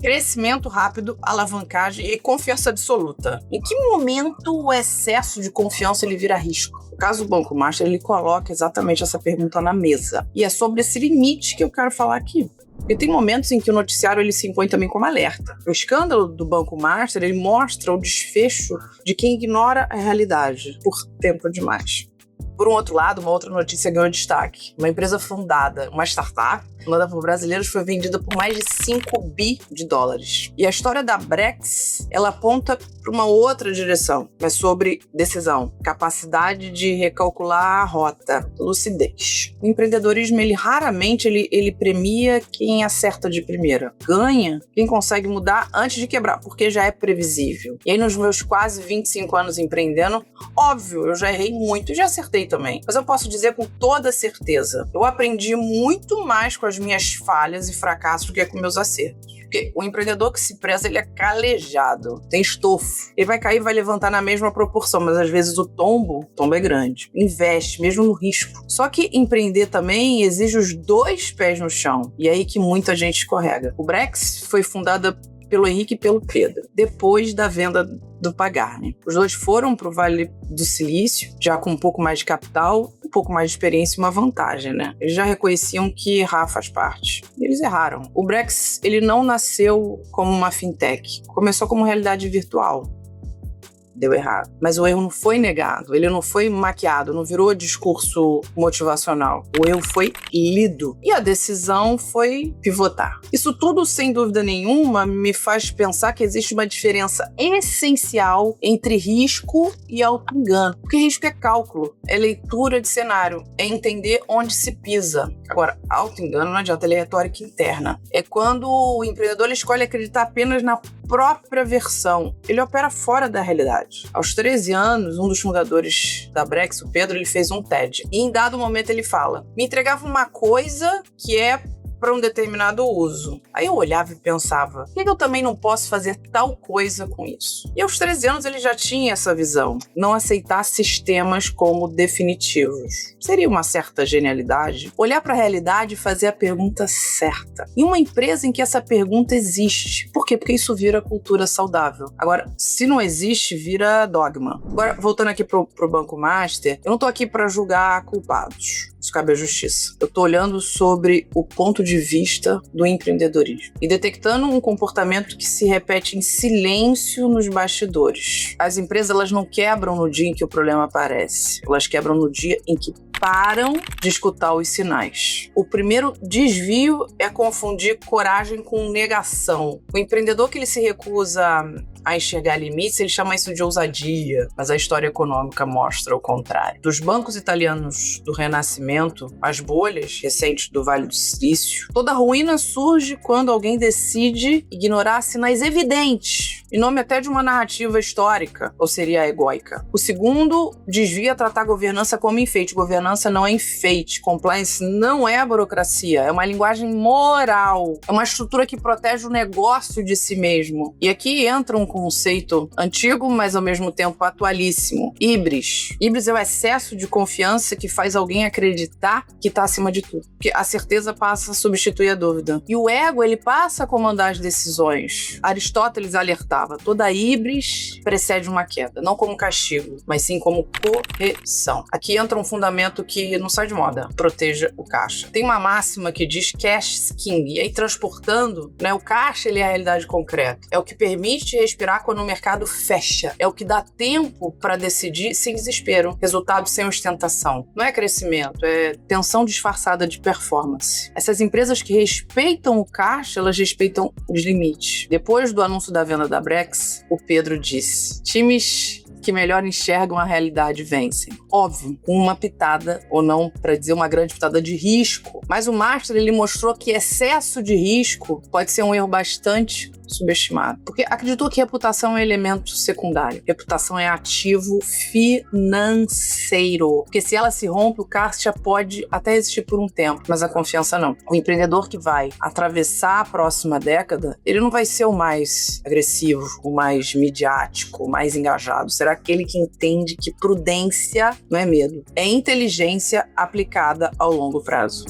Crescimento rápido, alavancagem e confiança absoluta. Em que momento o excesso de confiança ele vira risco? O caso do Banco Master, ele coloca exatamente essa pergunta na mesa. E é sobre esse limite que eu quero falar aqui. Porque tem momentos em que o noticiário ele se impõe também como alerta. O escândalo do Banco Master, ele mostra o desfecho de quem ignora a realidade por tempo demais. Por um outro lado, uma outra notícia ganhou destaque. Uma empresa fundada, uma startup, fundada por brasileiros, foi vendida por mais de 5 bi de dólares. E a história da Brex, ela aponta para uma outra direção, mas sobre decisão, capacidade de recalcular a rota, lucidez. O empreendedorismo, ele raramente ele premia quem acerta de primeira. Ganha quem consegue mudar antes de quebrar, porque já é previsível. E aí, nos meus quase 25 anos empreendendo, óbvio, eu já errei muito e já acertei também. Mas eu posso dizer com toda certeza, eu aprendi muito mais com as minhas falhas e fracassos do que com meus acertos. Porque o empreendedor que se preza, ele é calejado, tem estofo. Ele vai cair e vai levantar na mesma proporção, mas às vezes o tombo é grande. Investe, mesmo no risco. Só que empreender também exige os 2 pés no chão. E é aí que muita gente escorrega. O Brex foi fundada pelo Henrique e pelo Pedro, depois da venda do Pagar.me. Os dois foram para o Vale do Silício, já com um pouco mais de capital, um pouco mais de experiência e uma vantagem, né? Eles já reconheciam que errar faz parte. E eles erraram. O Brex, ele não nasceu como uma fintech, começou como realidade virtual. Deu errado. Mas o erro não foi negado, ele não foi maquiado, não virou discurso motivacional. O erro foi lido. E a decisão foi pivotar. Isso tudo, sem dúvida nenhuma, me faz pensar que existe uma diferença essencial entre risco e auto-engano. Porque risco é cálculo, é leitura de cenário, é entender onde se pisa. Agora, auto-engano não adianta, ele é retórica interna. É quando o empreendedor ele escolhe acreditar apenas na própria versão. Ele opera fora da realidade. Aos 13 anos, um dos fundadores da Brex, o Pedro, ele fez um TED. E em dado momento ele fala, me entregava uma coisa que é para um determinado uso. Aí eu olhava e pensava, por que eu também não posso fazer tal coisa com isso? E aos 13 anos ele já tinha essa visão, não aceitar sistemas como definitivos. Seria uma certa genialidade olhar para a realidade e fazer a pergunta certa. Em uma empresa em que essa pergunta existe. Por quê? Porque isso vira cultura saudável. Agora, se não existe, vira dogma. Agora, voltando aqui pro Banco Master, eu não tô aqui para julgar culpados. Isso cabe à justiça. Eu tô olhando sobre o ponto de vista do empreendedorismo e detectando um comportamento que se repete em silêncio nos bastidores. As empresas, elas não quebram no dia em que o problema aparece. Elas quebram no dia em que param de escutar os sinais. O primeiro desvio é confundir coragem com negação. O empreendedor que ele se recusa a enxergar limites, ele chama isso de ousadia, mas a história econômica mostra o contrário. Dos bancos italianos do Renascimento, as bolhas recentes do Vale do Silício, toda ruína surge quando alguém decide ignorar sinais evidentes, em nome até de uma narrativa histórica, ou seria egóica. O segundo desvia tratar a governança como enfeite. Governança não é enfeite. Compliance não é a burocracia, é uma linguagem moral, é uma estrutura que protege o negócio de si mesmo. E aqui entra um conceito antigo, mas ao mesmo tempo atualíssimo. Híbris. Híbris é o excesso de confiança que faz alguém acreditar que está acima de tudo. Porque a certeza passa a substituir a dúvida. E o ego, ele passa a comandar as decisões. Aristóteles alertava, toda híbris precede uma queda, não como castigo, mas sim como correção. Aqui entra um fundamento que não sai de moda. Proteja o caixa. Tem uma máxima que diz cash is king. E aí, transportando, né, o caixa, ele é a realidade concreta. É o que permite respirar quando o mercado fecha. É o que dá tempo para decidir sem desespero. Resultado sem ostentação. Não é crescimento, é tensão disfarçada de performance. Essas empresas que respeitam o caixa, elas respeitam os limites. Depois do anúncio da venda da Brex, o Pedro disse, times que melhor enxergam a realidade vencem. Óbvio, com uma pitada, ou não, para dizer uma grande pitada de risco. Mas o Master, ele mostrou que excesso de risco pode ser um erro bastante subestimado. Porque acreditou que reputação é elemento secundário. Reputação é ativo financeiro. Porque se ela se rompe, o caixa pode até existir por um tempo, mas a confiança não. O empreendedor que vai atravessar a próxima década, ele não vai ser o mais agressivo, o mais midiático, o mais engajado. Será aquele que entende que prudência não é medo, é inteligência aplicada ao longo prazo.